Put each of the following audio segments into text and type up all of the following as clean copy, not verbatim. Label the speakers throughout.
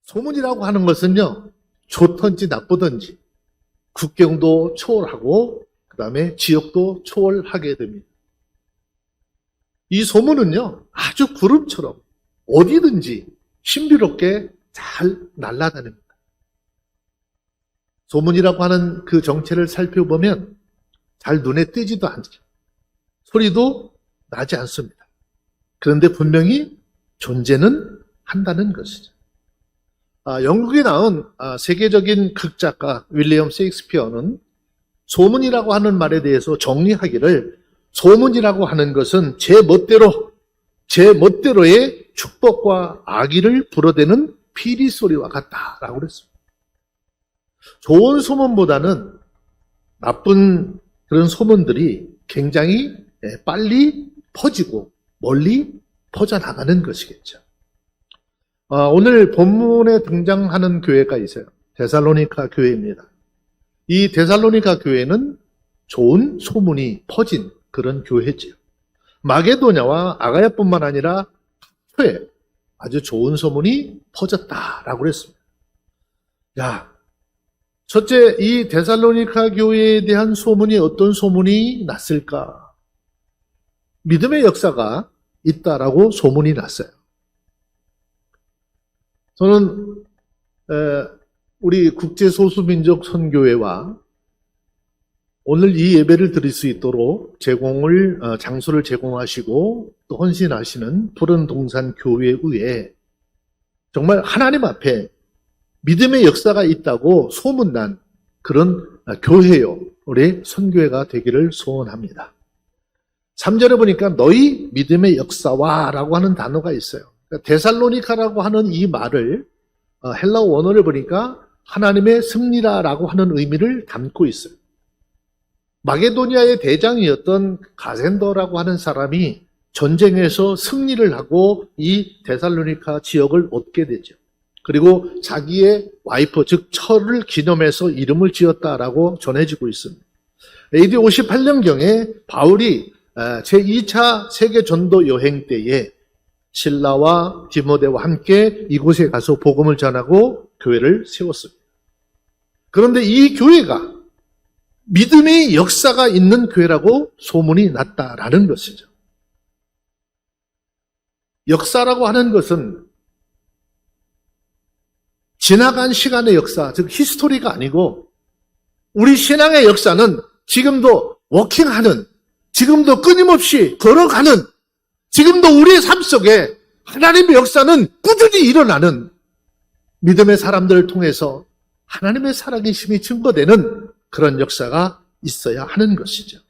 Speaker 1: 소문이라고 하는 것은요, 좋든지 나쁘든지 국경도 초월하고 그 다음에 지역도 초월하게 됩니다. 이 소문은요, 아주 구름처럼 어디든지 신비롭게 잘 날아다닙니다. 소문이라고 하는 그 정체를 살펴보면 잘 눈에 띄지도 않죠. 소리도 나지 않습니다. 그런데 분명히 존재는 한다는 것이죠. 영국에 나온 세계적인 극작가 윌리엄 셰익스피어는 소문이라고 하는 말에 대해서 정리하기를, 소문이라고 하는 것은 제 멋대로의 축복과 악의를 불어대는 피리 소리와 같다라고 그랬습니다. 좋은 소문보다는 나쁜 그런 소문들이 굉장히 빨리 퍼지고 멀리 퍼져나가는 것이겠죠. 오늘 본문에 등장하는 교회가 있어요. 데살로니가 교회입니다. 이 데살로니가 교회는 좋은 소문이 퍼진 그런 교회지요. 마게도냐와 아가야뿐만 아니라 각처에 아주 좋은 소문이 퍼졌다라고 그랬습니다. 첫째, 이 데살로니가 교회에 대한 소문이 어떤 소문이 났을까? 믿음의 역사가 있다라고 소문이 났어요. 저는 우리 국제소수민족 선교회와 오늘 이 예배를 드릴 수 있도록 장소를 제공하시고 또 헌신하시는 푸른 동산 교회의회, 정말 하나님 앞에 믿음의 역사가 있다고 소문난 그런 교회요, 우리 선교회가 되기를 소원합니다. 3절에 보니까 너희 믿음의 역사와 라고 하는 단어가 있어요. 데살로니카라고 하는 이 말을 헬라어 원어를 보니까 하나님의 승리라라고 하는 의미를 담고 있어요. 마게도니아의 대장이었던 가센더라고 하는 사람이 전쟁에서 승리를 하고 이 데살로니카 지역을 얻게 되죠. 그리고 자기의 와이프, 즉 철을 기념해서 이름을 지었다라고 전해지고 있습니다. AD 58년경에 바울이 제2차 세계 전도 여행 때에 실라와 디모데와 함께 이곳에 가서 복음을 전하고 교회를 세웠습니다. 그런데 이 교회가 믿음의 역사가 있는 교회라고 소문이 났다라는 것이죠. 역사라고 하는 것은 지나간 시간의 역사, 즉 히스토리가 아니고 우리 신앙의 역사는 지금도 워킹하는, 지금도 끊임없이 걸어가는, 지금도 우리의 삶 속에 하나님의 역사는 꾸준히 일어나는, 믿음의 사람들을 통해서 하나님의 살아계심이 증거되는 그런 역사가 있어야 하는 것이죠.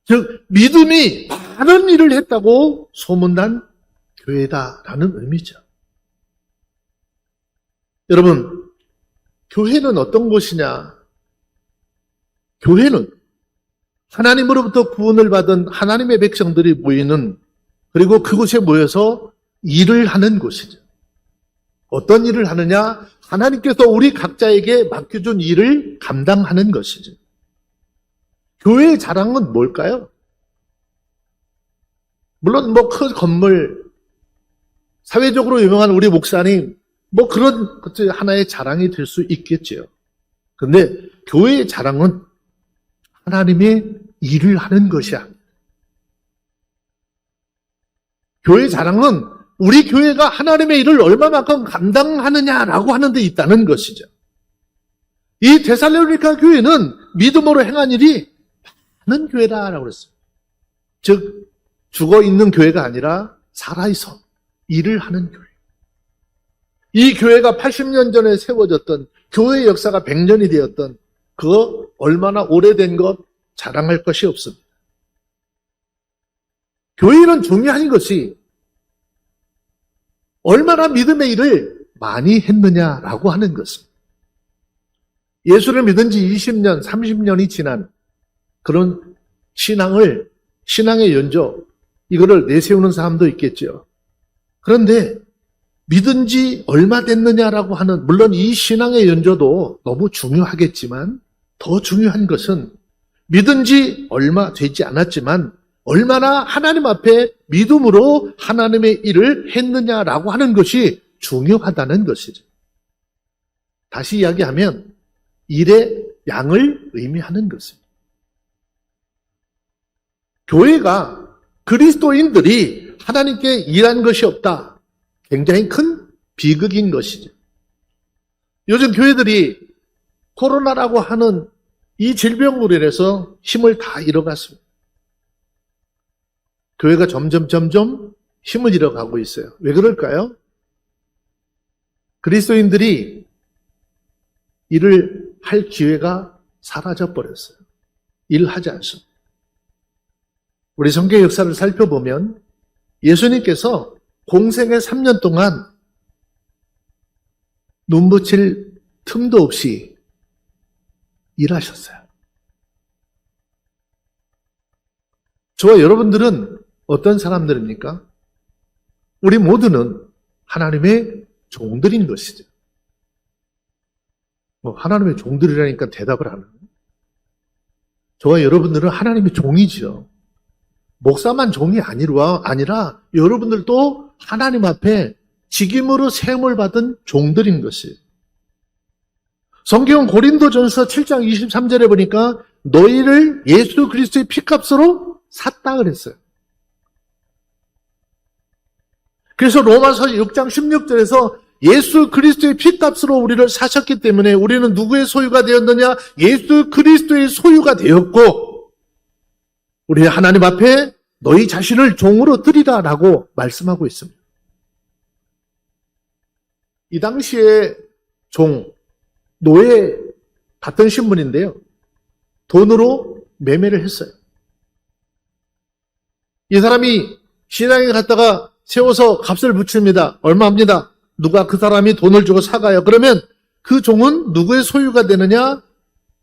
Speaker 1: 즉 믿음이 많은 일을 했다고 소문난 교회다라는 의미죠. 여러분, 교회는 어떤 곳이냐? 교회는 하나님으로부터 구원을 받은 하나님의 백성들이 모이는, 그리고 그곳에 모여서 일을 하는 곳이죠. 어떤 일을 하느냐? 하나님께서 우리 각자에게 맡겨준 일을 감당하는 것이죠. 교회의 자랑은 뭘까요? 물론 큰 건물, 사회적으로 유명한 우리 목사님, 그런 것이 하나의 자랑이 될 수 있겠죠. 그런데 교회의 자랑은 하나님의 일을 하는 것이야. 교회의 자랑은 우리 교회가 하나님의 일을 얼마만큼 감당하느냐라고 하는 데 있다는 것이죠. 이 데살로니가 교회는 믿음으로 행한 일이 많은 교회다라고 그랬어요. 즉 죽어있는 교회가 아니라 살아있어 일을 하는 교회. 이 교회가 80년 전에 세워졌던, 교회의 역사가 100년이 되었던, 그거 얼마나 오래된 것 자랑할 것이 없습니다. 교회는 중요한 것이 얼마나 믿음의 일을 많이 했느냐라고 하는 것입니다. 예수를 믿은 지 20년, 30년이 지난 그런 신앙의 연조, 이거를 내세우는 사람도 있겠죠. 그런데 믿은 지 얼마 됐느냐라고 하는, 물론 이 신앙의 연조도 너무 중요하겠지만 더 중요한 것은 믿은 지 얼마 되지 않았지만 얼마나 하나님 앞에 믿음으로 하나님의 일을 했느냐라고 하는 것이 중요하다는 것이죠. 다시 이야기하면 일의 양을 의미하는 것입니다. 교회가 그리스도인들이 하나님께 일한 것이 없다. 굉장히 큰 비극인 것이죠. 요즘 교회들이 코로나라고 하는 이 질병으로 인해서 힘을 다 잃어갔습니다. 교회가 점점 힘을 잃어가고 있어요. 왜 그럴까요? 그리스도인들이 일을 할 기회가 사라져버렸어요. 일하지 않습니다. 우리 성경 역사를 살펴보면 예수님께서 공생의 3년 동안 눈 붙일 틈도 없이 일하셨어요. 저와 여러분들은 어떤 사람들입니까? 우리 모두는 하나님의 종들인 것이죠. 하나님의 종들이라니까 대답을 하는. 저와 여러분들은 하나님의 종이죠. 목사만 종이 아니라 여러분들도 하나님 앞에 직임으로 세움을 받은 종들인 것이에요. 성경은 고린도전서 7장 23절에 보니까 너희를 예수 그리스도의 피값으로 샀다 그랬어요. 그래서 로마서 6장 16절에서 예수 그리스도의 피값으로 우리를 사셨기 때문에 우리는 누구의 소유가 되었느냐? 예수 그리스도의 소유가 되었고 우리 하나님 앞에 너희 자신을 종으로 드리라라고 말씀하고 있습니다. 이 당시에 종, 노예 같은 신분인데요. 돈으로 매매를 했어요. 이 사람이 시장에 갔다가 세워서 값을 붙입니다. 얼마입니다. 누가 그 사람이 돈을 주고 사가요. 그러면 그 종은 누구의 소유가 되느냐?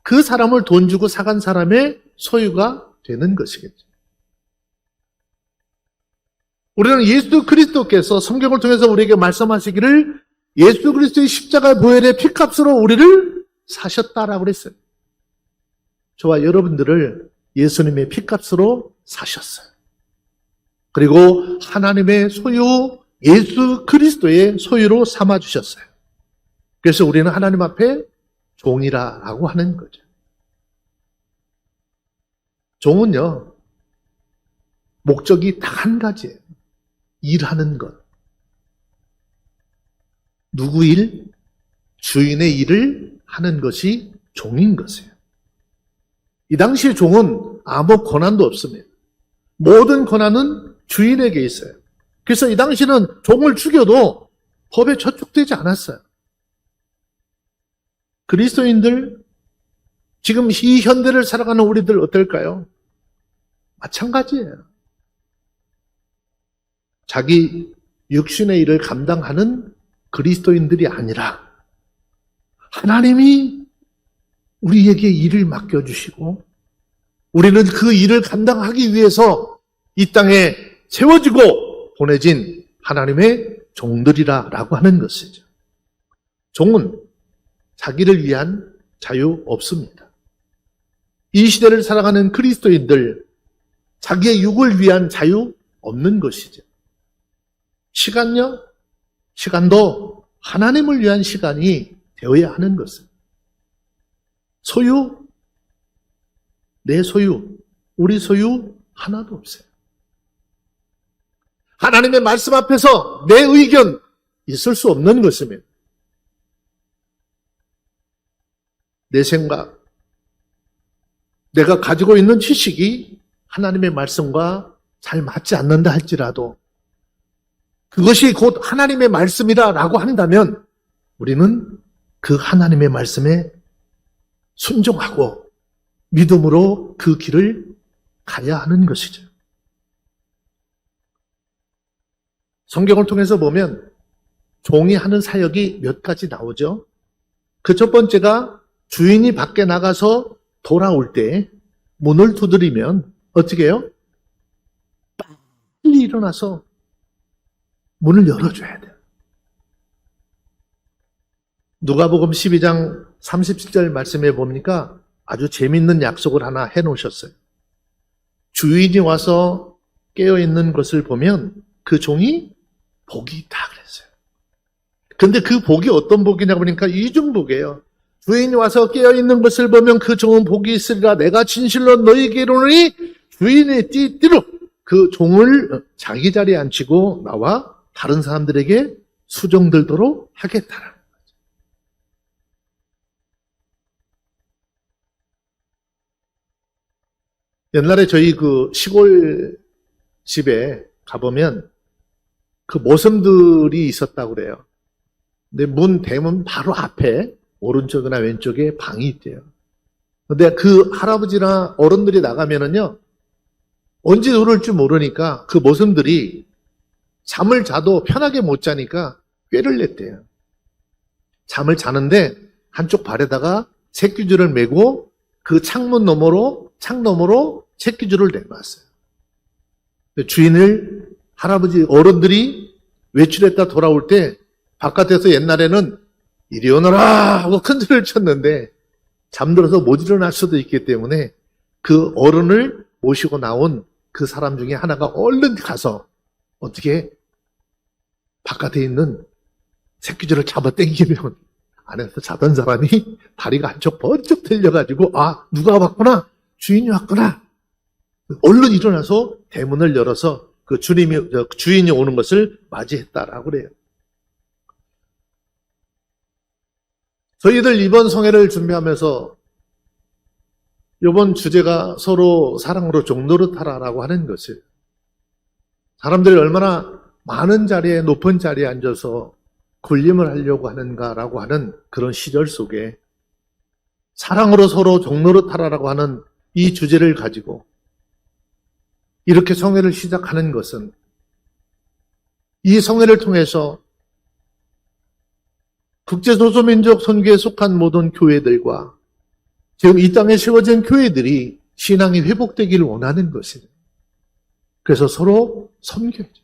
Speaker 1: 그 사람을 돈 주고 사간 사람의 소유가 되는 것이겠죠. 우리는 예수 그리스도께서 성경을 통해서 우리에게 말씀하시기를 예수 그리스도의 십자가 보혈의 피값으로 우리를 사셨다라고 그랬어요. 저와 여러분들을 예수님의 피값으로 사셨어요. 그리고 하나님의 소유, 예수 그리스도의 소유로 삼아주셨어요. 그래서 우리는 하나님 앞에 종이라고 하는 거죠. 종은요, 목적이 딱 한 가지예요. 일하는 것. 누구 일? 주인의 일을 하는 것이 종인 것이에요. 이 당시의 종은 아무 권한도 없습니다. 모든 권한은 주인에게 있어요. 그래서 이 당시는 종을 죽여도 법에 저촉되지 않았어요. 그리스도인들, 지금 이 현대를 살아가는 우리들 어떨까요? 마찬가지예요. 자기 육신의 일을 감당하는 그리스도인들이 아니라 하나님이 우리에게 일을 맡겨주시고 우리는 그 일을 감당하기 위해서 이 땅에 세워지고 보내진 하나님의 종들이라고 하는 것이죠. 종은 자기를 위한 자유 없습니다. 이 시대를 살아가는 그리스도인들, 자기의 육을 위한 자유 없는 것이죠. 시간요? 시간도 하나님을 위한 시간이 되어야 하는 것은 소유, 내 소유, 우리 소유 하나도 없어요. 하나님의 말씀 앞에서 내 의견 있을 수 없는 것입니다. 내 생각, 내가 가지고 있는 지식이 하나님의 말씀과 잘 맞지 않는다 할지라도 그것이 곧 하나님의 말씀이라고 한다면 우리는 그 하나님의 말씀에 순종하고 믿음으로 그 길을 가야 하는 것이죠. 성경을 통해서 보면 종이 하는 사역이 몇 가지 나오죠. 그 첫 번째가 주인이 밖에 나가서 돌아올 때 문을 두드리면 어떻게 해요? 빨리 일어나서 문을 열어줘야 돼요. 누가복음 12장 37절 말씀에 보니까 아주 재밌는 약속을 하나 해놓으셨어요. 주인이 와서 깨어있는 것을 보면 그 종이 복이 있다 그랬어요. 근데 그 복이 어떤 복이냐 보니까 이중복이에요. 주인이 와서 깨어있는 것을 보면 그 종은 복이 있으리라. 내가 진실로 너희에게 이르노니 주인의 띠띠로 그 종을 자기 자리에 앉히고 나와 다른 사람들에게 수종들도록 하겠다라는 거죠. 옛날에 저희 그 시골 집에 가보면 그 모섬들이 있었다고 그래요. 근데 대문 바로 앞에 오른쪽이나 왼쪽에 방이 있대요. 근데 그 할아버지나 어른들이 나가면은요, 언제 들어올지 모르니까 그 모섬들이 잠을 자도 편하게 못 자니까 꾀를 냈대요. 잠을 자는데 한쪽 발에다가 새끼줄을 메고 그 창 너머로 새끼줄을 내놨어요. 주인을 할아버지 어른들이 외출했다 돌아올 때 바깥에서 옛날에는 이리 오너라 하고 큰 소리를 쳤는데 잠들어서 못 일어날 수도 있기 때문에 그 어른을 모시고 나온 그 사람 중에 하나가 얼른 가서 어떻게 바깥에 있는 새끼줄을 잡아 당기면 안에서 자던 사람이 다리가 한쪽 번쩍 들려가지고 아 누가 왔구나 주인이 왔구나 얼른 일어나서 대문을 열어서 그 주인이 오는 것을 맞이했다라고 그래요. 저희들 이번 성회를 준비하면서 이번 주제가 서로 사랑으로 종노릇하라라고 하는 것을 사람들이 얼마나 많은 자리에 높은 자리에 앉아서 군림을 하려고 하는가라고 하는 그런 시절 속에 사랑으로 서로 종노릇하라라고 하는 이 주제를 가지고 이렇게 성회를 시작하는 것은 이 성회를 통해서 국제소수민족 선교에 속한 모든 교회들과 지금 이 땅에 세워진 교회들이 신앙이 회복되기를 원하는 것이에요. 그래서 서로 섬겨야죠.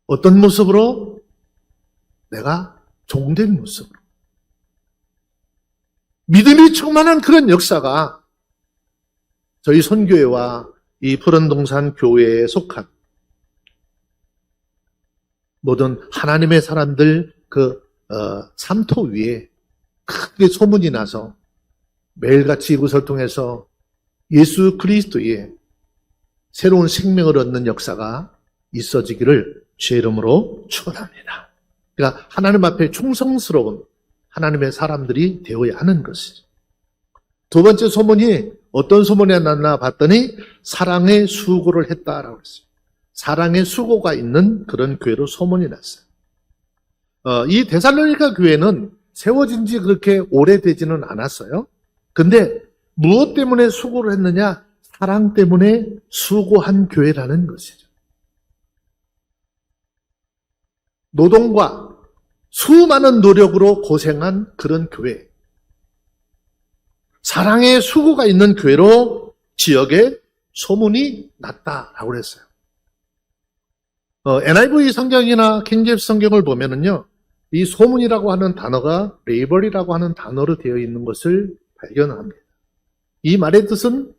Speaker 1: 어떤 모습으로? 내가 종된 모습으로. 믿음이 충만한 그런 역사가 저희 선교회와 이 푸른동산 교회에 속한 모든 하나님의 사람들 삼토 위에 크게 소문이 나서 매일같이 이곳을 통해서 예수 그리스도의 새로운 생명을 얻는 역사가 있어지기를 주의 이름으로 축원합니다. 그러니까 하나님 앞에 충성스러운 하나님의 사람들이 되어야 하는 것이죠. 두 번째 소문이 어떤 소문이 났나 봤더니 사랑의 수고를 했다라고 했어요. 사랑의 수고가 있는 그런 교회로 소문이 났어요. 이 데살로니가 교회는 세워진 지 그렇게 오래되지는 않았어요. 근데 무엇 때문에 수고를 했느냐? 사랑 때문에 수고한 교회라는 것이죠. 노동과 수많은 노력으로 고생한 그런 교회. 사랑의 수고가 있는 교회로 지역에 소문이 났다라고 그랬어요. NIV 성경이나 킹제임스 성경을 보면은요, 이 소문이라고 하는 단어가 레이벌이라고 하는 단어로 되어 있는 것을 발견합니다. 이 말의 뜻은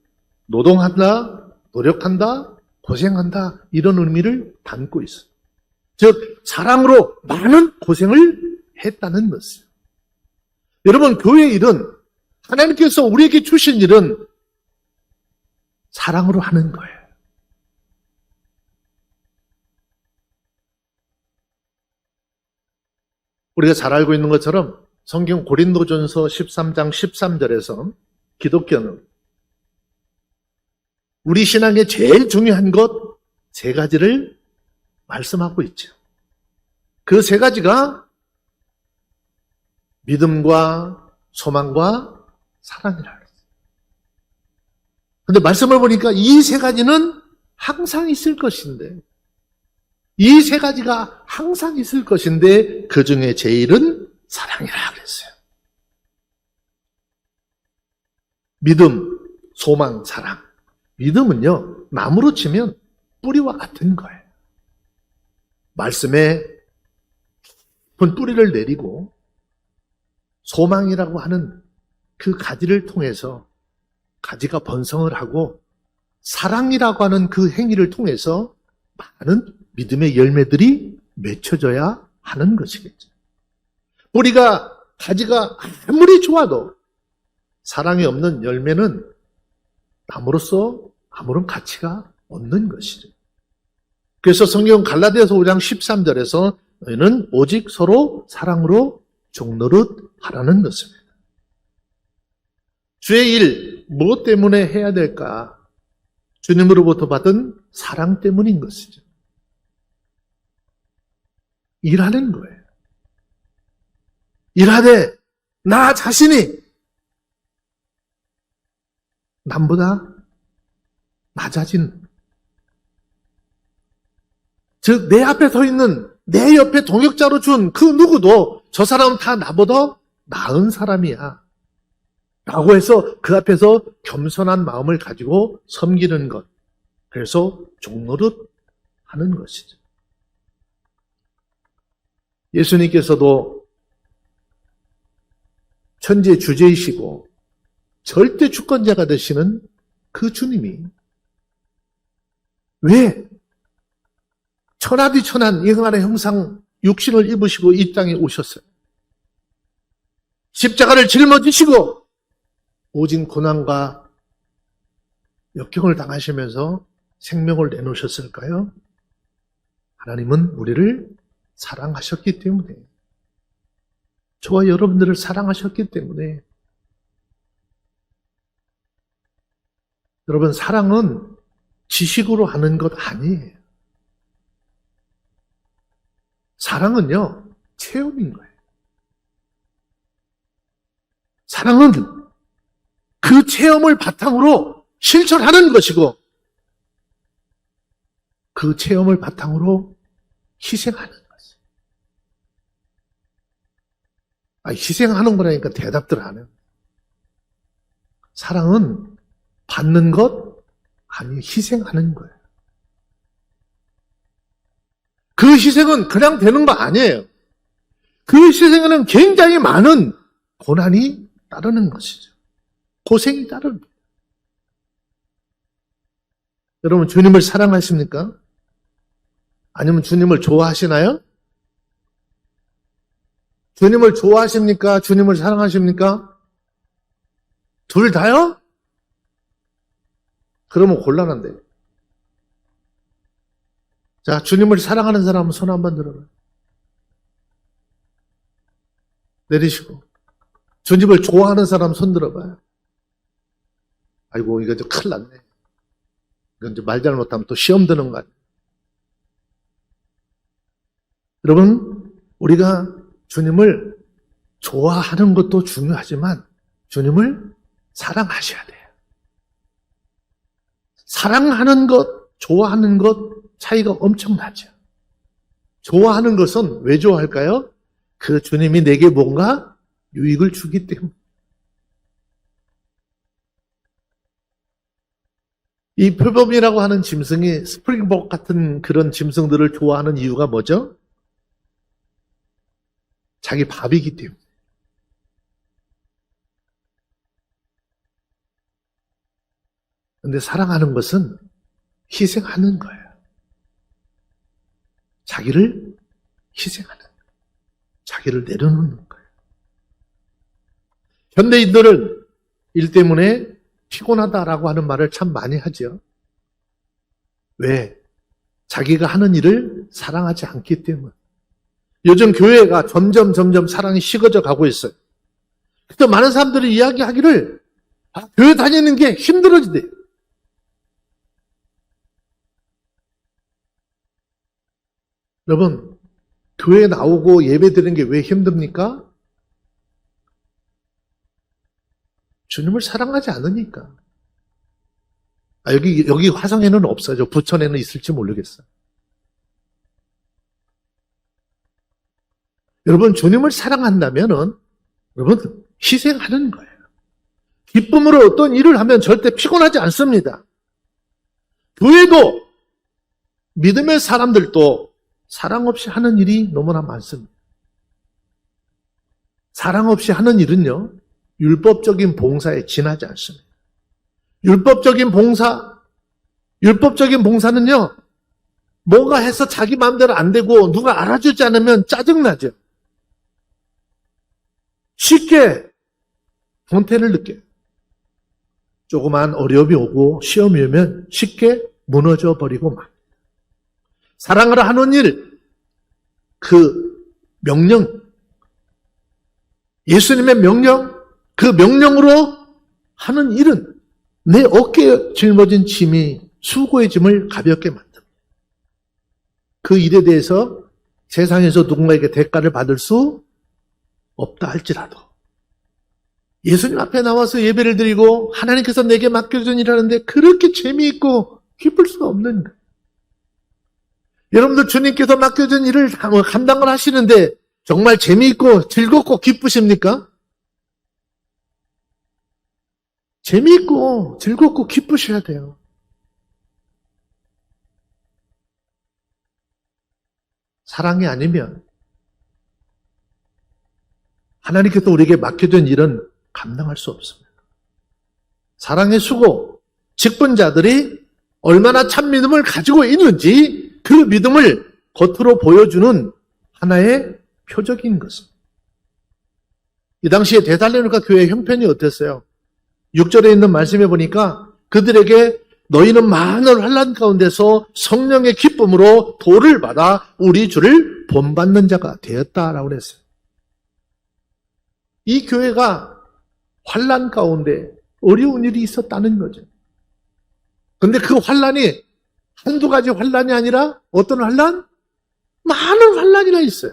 Speaker 1: 노동한다, 노력한다, 고생한다 이런 의미를 담고 있어요. 즉 사랑으로 많은 고생을 했다는 것이에요. 여러분 교회 일은 하나님께서 우리에게 주신 일은 사랑으로 하는 거예요. 우리가 잘 알고 있는 것처럼 성경 고린도전서 13장 13절에서 기독교는 우리 신앙의 제일 중요한 것 세 가지를 말씀하고 있죠. 그 세 가지가 믿음과 소망과 사랑이라고 했어요. 그런데 말씀을 보니까 이 세 가지는 항상 있을 것인데 이 세 가지가 항상 있을 것인데 그 중에 제일은 사랑이라 그랬어요. 믿음, 소망, 사랑. 믿음은요, 나무로 치면 뿌리와 같은 거예요. 말씀에 깊은 뿌리를 내리고 소망이라고 하는 그 가지를 통해서 가지가 번성을 하고 사랑이라고 하는 그 행위를 통해서 많은 믿음의 열매들이 맺혀져야 하는 것이겠죠. 뿌리가, 가지가 아무리 좋아도 사랑이 없는 열매는 나무로서 아무런 가치가 없는 것이죠. 그래서 성경 갈라디아서 5장 13절에서 너희는 오직 서로 사랑으로 종노릇 하라는 것입니다. 주의 일, 무엇 때문에 해야 될까? 주님으로부터 받은 사랑 때문인 것이죠. 일하는 거예요. 일하되 나 자신이 남보다 낮아진, 즉 내 앞에 서 있는, 내 옆에 동역자로 준 그 누구도 저 사람은 다 나보다 나은 사람이야 라고 해서 그 앞에서 겸손한 마음을 가지고 섬기는 것, 그래서 종노릇 하는 것이죠. 예수님께서도 천지의 주제이시고 절대 주권자가 되시는 그 주님이 왜 천하디천한 인간의 형상 육신을 입으시고 이 땅에 오셨어요? 십자가를 짊어지시고 오직 고난과 역경을 당하시면서 생명을 내놓으셨을까요? 하나님은 우리를 사랑하셨기 때문에, 저와 여러분들을 사랑하셨기 때문에. 여러분, 사랑은 지식으로 하는 것 아니에요. 사랑은요, 체험인 거예요. 사랑은 그 체험을 바탕으로 실천하는 것이고, 그 체험을 바탕으로 희생하는 것이에요. 희생하는 거라니까 대답들 안 해요. 사랑은 받는 것 아니, 희생하는 거예요. 그 희생은 그냥 되는 거 아니에요. 그 희생에는 굉장히 많은 고난이 따르는 것이죠. 고생이 따릅니다. 여러분, 주님을 사랑하십니까? 아니면 주님을 좋아하시나요? 주님을 좋아하십니까? 주님을 사랑하십니까? 둘 다요? 그러면 곤란한데. 자, 주님을 사랑하는 사람은 손 한번 들어봐요. 내리시고. 주님을 좋아하는 사람 손 들어봐요. 아이고, 이거 좀 큰일 났네. 이건 이제 말 잘못하면 또 시험 드는 거 아니에요. 여러분, 우리가 주님을 좋아하는 것도 중요하지만 주님을 사랑하셔야 돼요. 사랑하는 것, 좋아하는 것 차이가 엄청나죠. 좋아하는 것은 왜 좋아할까요? 그 주님이 내게 뭔가 유익을 주기 때문에. 이 표범이라고 하는 짐승이 스프링복 같은 그런 짐승들을 좋아하는 이유가 뭐죠? 자기 밥이기 때문에. 근데 사랑하는 것은 희생하는 거예요. 자기를 희생하는 거예요. 자기를 내려놓는 거예요. 현대인들은 일 때문에 피곤하다라고 하는 말을 참 많이 하죠. 왜? 자기가 하는 일을 사랑하지 않기 때문에. 요즘 교회가 점점 사랑이 식어져 가고 있어요. 그래서 많은 사람들이 이야기하기를 교회 다니는 게 힘들어지대. 여러분, 교회 나오고 예배 드리는 게 왜 힘듭니까? 주님을 사랑하지 않으니까. 여기 화성에는 없어요. 부천에는 있을지 모르겠어요. 여러분, 주님을 사랑한다면은, 여러분, 희생하는 거예요. 기쁨으로 어떤 일을 하면 절대 피곤하지 않습니다. 교회도, 믿음의 사람들도 사랑 없이 하는 일이 너무나 많습니다. 사랑 없이 하는 일은요, 율법적인 봉사에 지나지 않습니다. 율법적인 봉사는요, 뭐가 해서 자기 마음대로 안 되고 누가 알아주지 않으면 짜증나죠. 쉽게 권태를 느껴요. 조그만 어려움이 오고 시험이 오면 쉽게 무너져 버리고 막. 사랑을 하는 일, 그 명령, 예수님의 명령, 그 명령으로 하는 일은 내 어깨에 짊어진 짐이 수고의 짐을 가볍게 만듭니다. 그 일에 대해서 세상에서 누군가에게 대가를 받을 수 없다 할지라도 예수님 앞에 나와서 예배를 드리고 하나님께서 내게 맡겨준 일하는데 그렇게 재미있고 기쁠 수가 없는 거예요. 여러분들 주님께서 맡겨준 일을 감당을 하시는데 정말 재미있고 즐겁고 기쁘십니까? 재미있고 즐겁고 기쁘셔야 돼요. 사랑이 아니면 하나님께서 우리에게 맡겨준 일은 감당할 수 없습니다. 사랑의 수고, 직분자들이 얼마나 참 믿음을 가지고 있는지 그 믿음을 겉으로 보여주는 하나의 표적인 것입니다. 이 당시에 데살로니가 교회의 형편이 어땠어요? 6절에 있는 말씀에 보니까 그들에게 너희는 많은 환난 가운데서 성령의 기쁨으로 도를 받아 우리 주를 본받는 자가 되었다라고 했어요. 이 교회가 환난 가운데 어려운 일이 있었다는 거죠. 근데 그 환난이 한두 가지 환난이 아니라 어떤 환난? 많은 환난이나 있어요.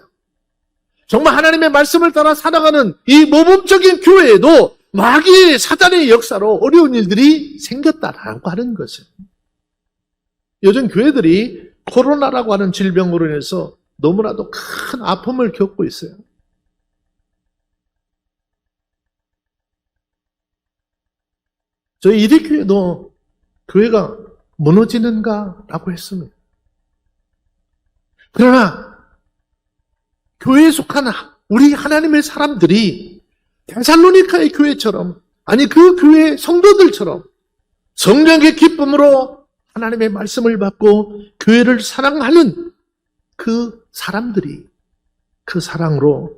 Speaker 1: 정말 하나님의 말씀을 따라 살아가는 이 모범적인 교회에도 마귀 사단의 역사로 어려운 일들이 생겼다라고 하는 것을. 요즘 교회들이 코로나라고 하는 질병으로 인해서 너무나도 큰 아픔을 겪고 있어요. 저희 이리교회도 교회가 무너지는가라고 했습니다. 그러나 교회에 속한 우리 하나님의 사람들이 데살로니카의 교회처럼, 아니 그 교회 성도들처럼 성령의 기쁨으로 하나님의 말씀을 받고 교회를 사랑하는 그 사람들이 그 사랑으로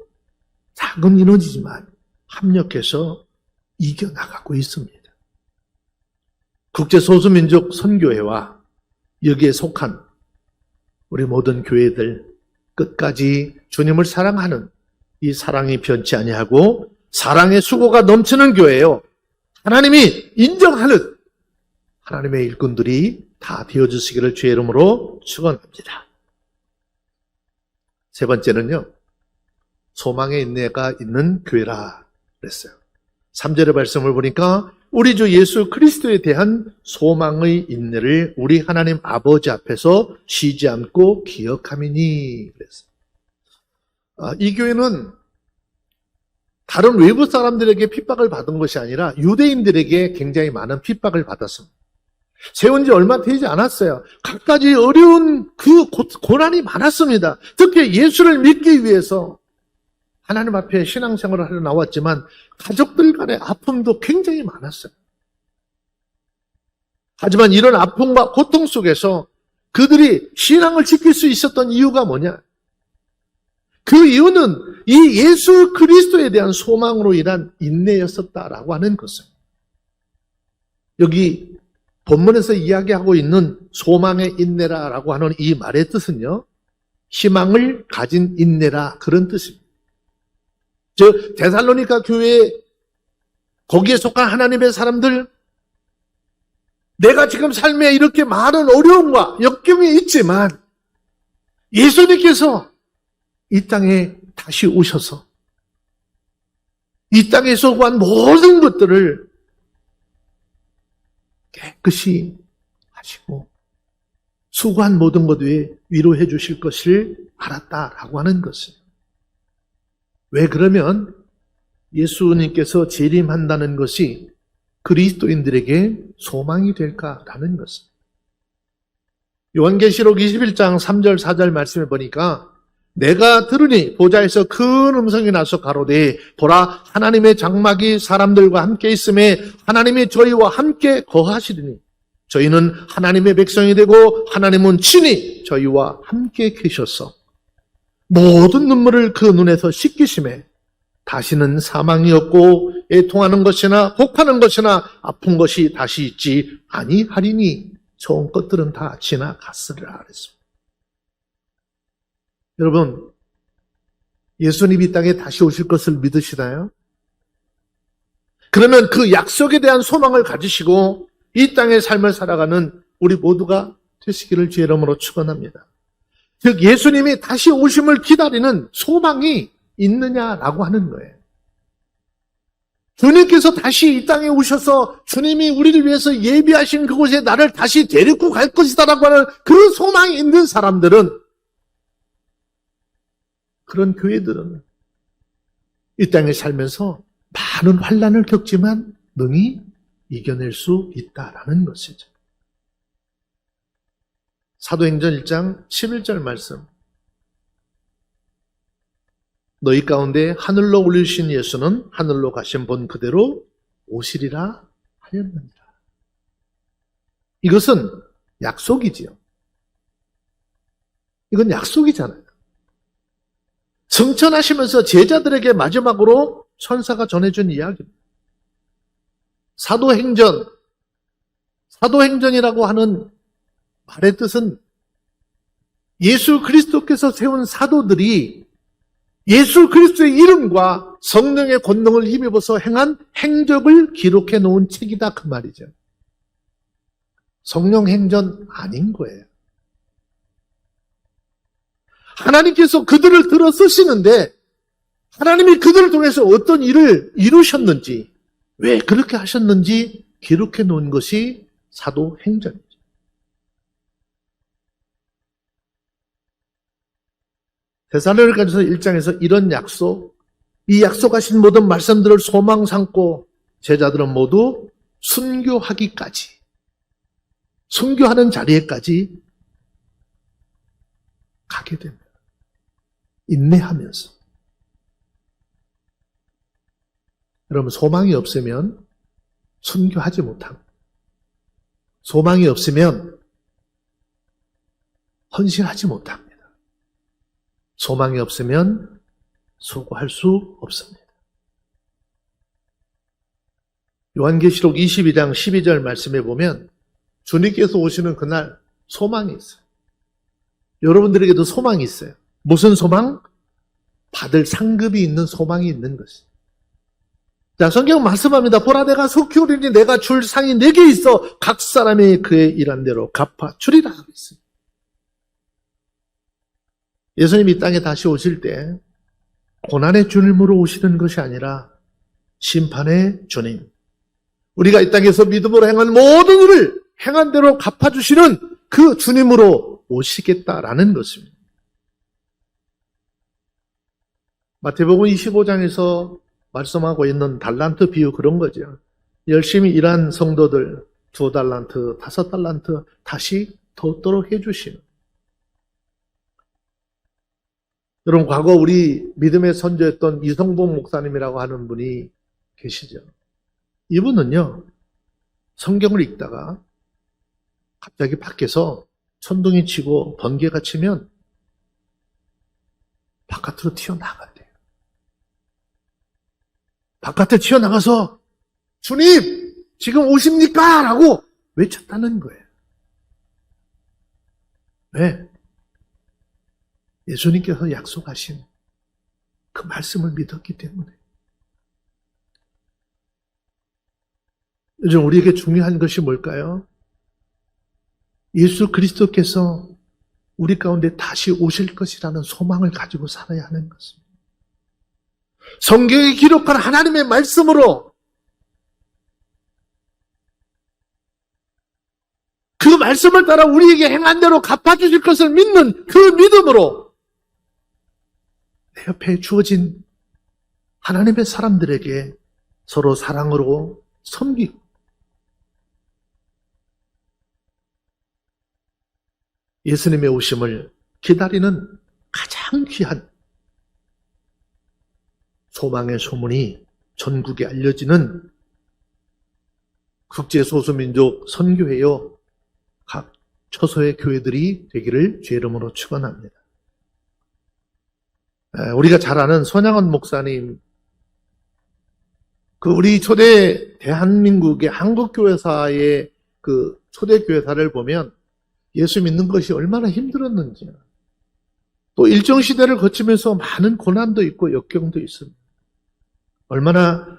Speaker 1: 작은 인원이지만 합력해서 이겨나가고 있습니다. 국제소수민족 선교회와 여기에 속한 우리 모든 교회들 끝까지 주님을 사랑하는 이 사랑이 변치 아니하고 사랑의 수고가 넘치는 교회예요. 하나님이 인정하는 하나님의 일꾼들이 다 되어주시기를 주의 이름으로 축원합니다. 세 번째는요, 소망의 인내가 있는 교회라 그랬어요. 3절의 말씀을 보니까 우리 주 예수 그리스도에 대한 소망의 인내를 우리 하나님 아버지 앞에서 쉬지 않고 기억함이니 그랬어요. 이 교회는 다른 외부 사람들에게 핍박을 받은 것이 아니라 유대인들에게 굉장히 많은 핍박을 받았습니다. 세운 지 얼마 되지 않았어요. 갖가지 어려운 그 고난이 많았습니다. 특히 예수를 믿기 위해서 하나님 앞에 신앙생활을 하러 나왔지만 가족들 간의 아픔도 굉장히 많았어요. 하지만 이런 아픔과 고통 속에서 그들이 신앙을 지킬 수 있었던 이유가 뭐냐? 그 이유는 이 예수 그리스도에 대한 소망으로 인한 인내였었다라고 하는 것을. 여기 본문에서 이야기하고 있는 소망의 인내라고 하는 이 말의 뜻은요, 희망을 가진 인내라 그런 뜻입니다. 즉 데살로니가 교회 거기에 속한 하나님의 사람들, 내가 지금 삶에 이렇게 많은 어려움과 역경이 있지만 예수님께서 이 땅에 다시 오셔서 이 땅에서 구한 모든 것들을 깨끗이 하시고 수고한 모든 것 위에 위로해 주실 것을 알았다라고 하는 것이에요. 왜 그러면 예수님께서 재림한다는 것이 그리스도인들에게 소망이 될까라는 것입니다. 요한계시록 21장 3절 4절 말씀에 보니까 내가 들으니 보좌에서 큰 음성이 나서 가로되 보라 하나님의 장막이 사람들과 함께 있음에 하나님이 저희와 함께 거하시리니 저희는 하나님의 백성이 되고 하나님은 친히 저희와 함께 계셔서 모든 눈물을 그 눈에서 씻기심에 다시는 사망이 없고 애통하는 것이나 혹하는 것이나 아픈 것이 다시 있지 아니하리니 좋은 것들은 다 지나갔으리라 그랬습니다. 여러분, 예수님이 이 땅에 다시 오실 것을 믿으시나요? 그러면 그 약속에 대한 소망을 가지시고 이 땅의 삶을 살아가는 우리 모두가 되시기를 주의 이름으로 축원합니다. 즉 예수님이 다시 오심을 기다리는 소망이 있느냐라고 하는 거예요. 주님께서 다시 이 땅에 오셔서 주님이 우리를 위해서 예비하신 그곳에 나를 다시 데리고 갈 것이다라고 하는 그 소망이 있는 사람들은, 그런 교회들은 이 땅에 살면서 많은 환난을 겪지만 능히 이겨낼 수 있다라는 것이죠. 사도행전 1장 11절 말씀. 너희 가운데 하늘로 올리신 예수는 하늘로 가신 본 그대로 오시리라 하였느니라. 이것은 약속이지요. 이건 약속이잖아요. 승천하시면서 제자들에게 마지막으로 천사가 전해준 이야기입니다. 사도행전이라고 하는 말의 뜻은 예수 그리스도께서 세운 사도들이 예수 그리스도의 이름과 성령의 권능을 힘입어서 행한 행적을 기록해 놓은 책이다 그 말이죠. 성령 행전 아닌 거예요. 하나님께서 그들을 들어 쓰시는데 하나님이 그들을 통해서 어떤 일을 이루셨는지, 왜 그렇게 하셨는지 기록해 놓은 것이 사도행전이죠. 데살로니가서 1장에서 이런 약속, 이 약속하신 모든 말씀들을 소망 삼고 제자들은 모두 순교하기까지, 순교하는 자리에까지 가게 됩니다. 인내하면서. 여러분, 소망이 없으면 순교하지 못합니다. 소망이 없으면 헌신하지 못합니다. 소망이 없으면 수고할 수 없습니다. 요한계시록 22장 12절 말씀에 보면 주님께서 오시는 그날 소망이 있어요. 여러분들에게도 소망이 있어요. 무슨 소망? 받을 상급이 있는 소망이 있는 것이에요. 자, 성경 말씀합니다. 보라, 내가 속히 오리니 내가 줄 상이 내게 있어 각 사람이 그의 일한 대로 갚아 주리라 하고 있습니다. 예수님이 이 땅에 다시 오실 때 고난의 주님으로 오시는 것이 아니라 심판의 주님, 우리가 이 땅에서 믿음으로 행한 모든 일을 행한 대로 갚아주시는 그 주님으로 오시겠다라는 것입니다. 마태복음 25장에서 말씀하고 있는 달란트 비유, 그런 거죠. 열심히 일한 성도들 2달란트, 5달란트 다시 더 해주시는. 여러분, 과거 우리 믿음의 선조였던 이성봉 목사님이라고 하는 분이 계시죠. 이분은요, 성경을 읽다가 갑자기 밖에서 천둥이 치고 번개가 치면 바깥으로 튀어나간대요. 바깥에 튀어나가서 주님 지금 오십니까? 라고 외쳤다는 거예요. 왜? 예수님께서 약속하신 그 말씀을 믿었기 때문에. 요즘 우리에게 중요한 것이 뭘까요? 예수 그리스도께서 우리 가운데 다시 오실 것이라는 소망을 가지고 살아야 하는 것입니다. 성경에 기록한 하나님의 말씀으로, 그 말씀을 따라 우리에게 행한 대로 갚아주실 것을 믿는 그 믿음으로 내 옆에 주어진 하나님의 사람들에게 서로 사랑으로 섬기고, 예수님의 오심을 기다리는 가장 귀한 소망의 소문이 전국에 알려지는 국제소수민족 선교회요 각 처소의 교회들이 되기를 주의 이름으로 축원합니다. 우리가 잘 아는 손양원 목사님, 우리 초대 대한민국의 한국교회사의 초대 교회사를 보면 예수 믿는 것이 얼마나 힘들었는지, 또 일정 시대를 거치면서 많은 고난도 있고 역경도 있습니다. 얼마나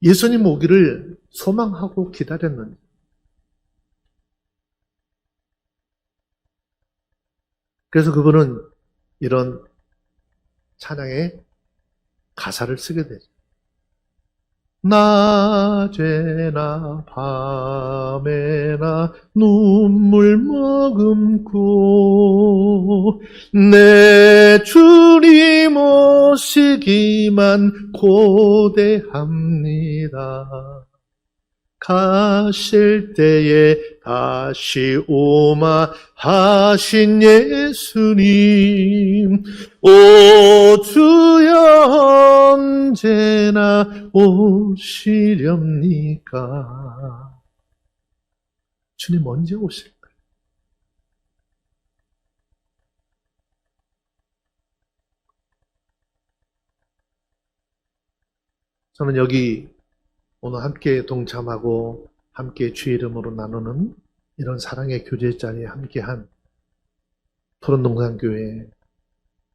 Speaker 1: 예수님 오기를 소망하고 기다렸는지. 그래서 그분은 이런 찬양의 가사를 쓰게 되죠. 낮에나 밤에나 눈물 머금고 내 주님 오시기만 고대합니다. 가실 때에 다시 오마 하신 예수님, 오 주여 언제나 오시렵니까? 주님 언제 오실까요? 저는 여기 오늘 함께 동참하고 함께 주의 이름으로 나누는 이런 사랑의 교제 자리에 함께한 토론동산교회,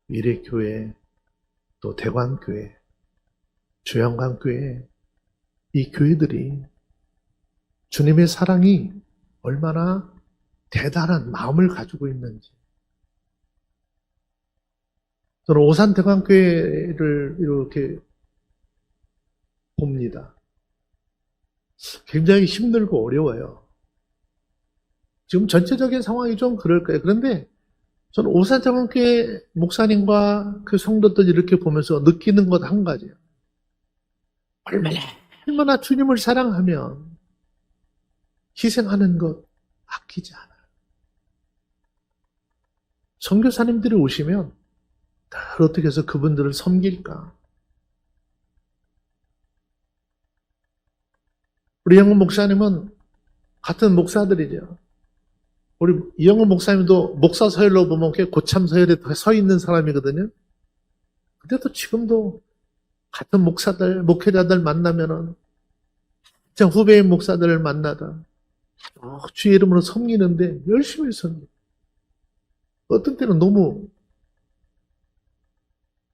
Speaker 1: 미래교회, 또 대관교회, 조영관교회, 이 교회들이 주님의 사랑이 얼마나 대단한 마음을 가지고 있는지. 저는 오산대관교회를 이렇게 봅니다. 굉장히 힘들고 어려워요. 지금 전체적인 상황이 좀 그럴 거예요. 그런데 저는 오산대관교회 목사님과 그 성도들 이렇게 보면서 느끼는 것 한 가지예요. 얼마나 주님을 사랑하면 희생하는 것 아끼지 않아요. 선교사님들이 오시면 늘 어떻게 해서 그분들을 섬길까? 우리 이영훈 목사님은 같은 목사들이죠. 우리 이영훈 목사님도 목사 서열로 보면 고참 서열에 서 있는 사람이거든요. 근데도 지금도 같은 목사들, 목회자들 만나면은 진짜 후배인 목사들을 만나다 주의 이름으로 섬기는데 열심히 섬겨. 어떤 때는 너무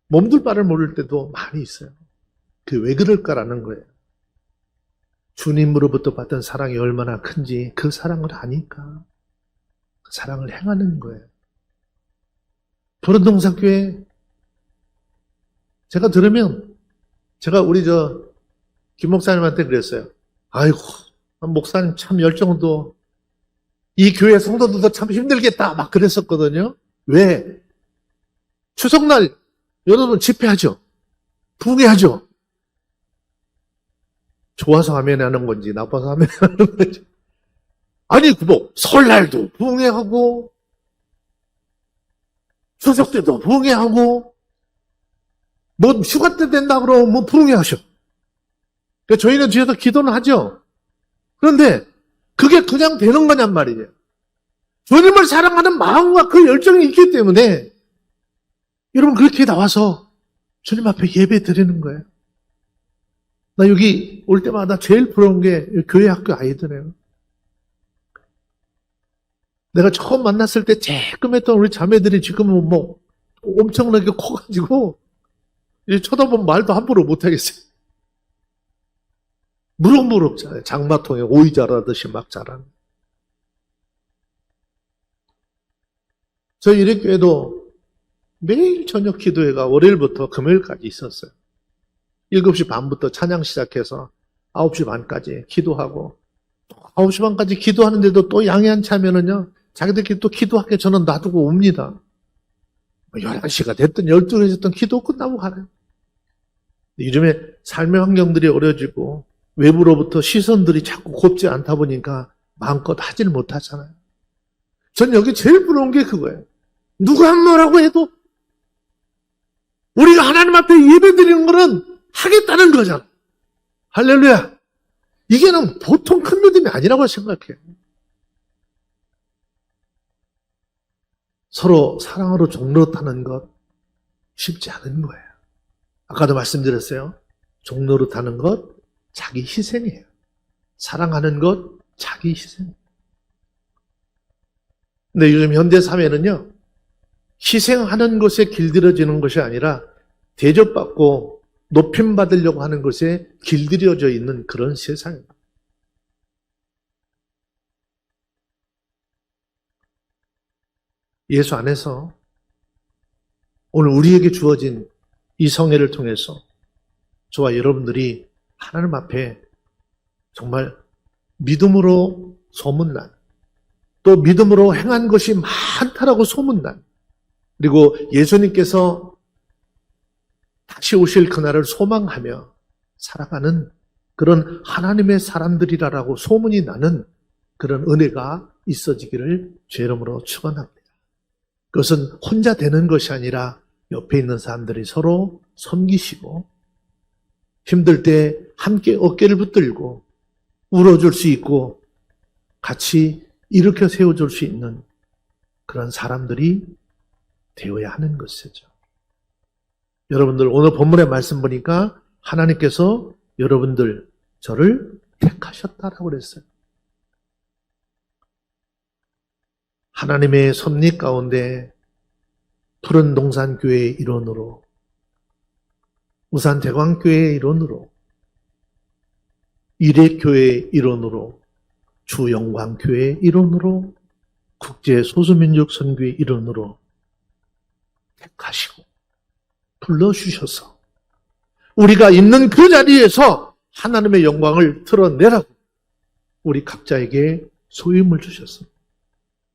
Speaker 1: 몸둘 바를 모를 때도 많이 있어요. 그게 왜 그럴까라는 거예요. 주님으로부터 받은 사랑이 얼마나 큰지 그 사랑을 아니까 그 사랑을 행하는 거예요. 도련동산교회 제가 들으면 제가 우리 김 목사님한테 그랬어요. 아이고 목사님 참 열정도 이 교회 성도들도 참 힘들겠다 막 그랬었거든요. 왜? 추석날 여러분 집회하죠. 부흥회하죠. 좋아서 하면 하는 건지 나빠서 하면 하는 건지. 아니 설날도 부흥회하고 추석 때도 부흥회하고 휴가 때 된다 그러면 부흥회하셔. 그러니까 저희는 뒤에서 기도는 하죠. 그런데 그게 그냥 되는 거냔 말이에요. 주님을 사랑하는 마음과 그 열정이 있기 때문에 여러분 그렇게 나와서 주님 앞에 예배 드리는 거예요. 나 여기 올 때마다 제일 부러운 게 교회 학교 아이들이에요. 내가 처음 만났을 때 쬐끔했던 우리 자매들이 지금은 엄청나게 커가지고 쳐다보면 말도 함부로 못하겠어요. 무럭무럭 자라요. 장마통에 오이 자라듯이 막 자라는. 저희 일회교회도 매일 저녁 기도회가 월요일부터 금요일까지 있었어요. 7시 반부터 찬양 시작해서 9시 반까지 기도하고 9시 반까지 기도하는데도 또 양해한 차면은요 자기들끼리 또 기도하게 저는 놔두고 옵니다. 11시가 됐든 12시가 됐든 기도 끝나고 가요. 요즘에 삶의 환경들이 어려지고 외부로부터 시선들이 자꾸 곱지 않다 보니까 마음껏 하질 못하잖아요. 전 여기 제일 부러운 게 그거예요. 누가 뭐라고 해도 우리가 하나님 앞에 예배드리는 거는 하겠다는 거잖아. 할렐루야. 이게는 보통 큰 믿음이 아니라고 생각해요. 서로 사랑으로 종노릇하는 것 쉽지 않은 거예요. 아까도 말씀드렸어요. 종노릇하는 것 자기 희생이에요. 사랑하는 것 자기 희생. 근데 요즘 현대 사회는요, 희생하는 것에 길들여지는 것이 아니라 대접받고 높임받으려고 하는 것에 길들여져 있는 그런 세상입니다. 예수 안에서 오늘 우리에게 주어진 이 성회를 통해서 저와 여러분들이 하나님 앞에 정말 믿음으로 소문난, 또 믿음으로 행한 것이 많다라고 소문난, 그리고 예수님께서 다시 오실 그날을 소망하며 살아가는 그런 하나님의 사람들이라고 소문이 나는 그런 은혜가 있어지기를 주의 이름으로 축원합니다. 그것은 혼자 되는 것이 아니라 옆에 있는 사람들이 서로 섬기시고 힘들 때 함께 어깨를 붙들고 울어줄 수 있고 같이 일으켜 세워줄 수 있는 그런 사람들이 되어야 하는 것이죠. 여러분들 오늘 본문의 말씀 보니까 하나님께서 여러분들 저를 택하셨다라고 그랬어요. 하나님의 섭리 가운데 푸른 동산 교회의 일원으로, 우산 대광교회의 일원으로, 이레교회의 일원으로, 주영광교회의 일원으로, 국제 소수민족 선교의 일원으로 택하시고 불러주셔서 우리가 있는 그 자리에서 하나님의 영광을 드러내라고 우리 각자에게 소임을 주셨습니다.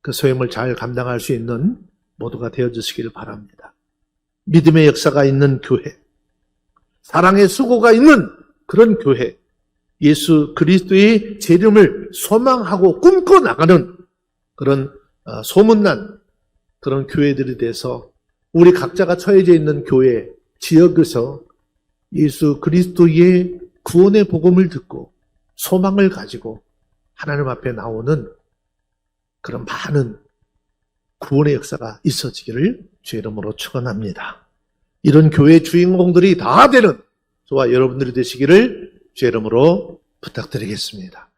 Speaker 1: 그 소임을 잘 감당할 수 있는 모두가 되어주시기를 바랍니다. 믿음의 역사가 있는 교회, 사랑의 수고가 있는 그런 교회, 예수 그리스도의 재림을 소망하고 꿈꿔 나가는 그런 소문난 그런 교회들이 돼서 우리 각자가 처해져 있는 교회, 지역에서 예수 그리스도의 구원의 복음을 듣고 소망을 가지고 하나님 앞에 나오는 그런 많은 구원의 역사가 있어지기를 주의 이름으로 축원합니다. 이런 교회 주인공들이 다 되는 저와 여러분들이 되시기를 주의 이름으로 부탁드리겠습니다.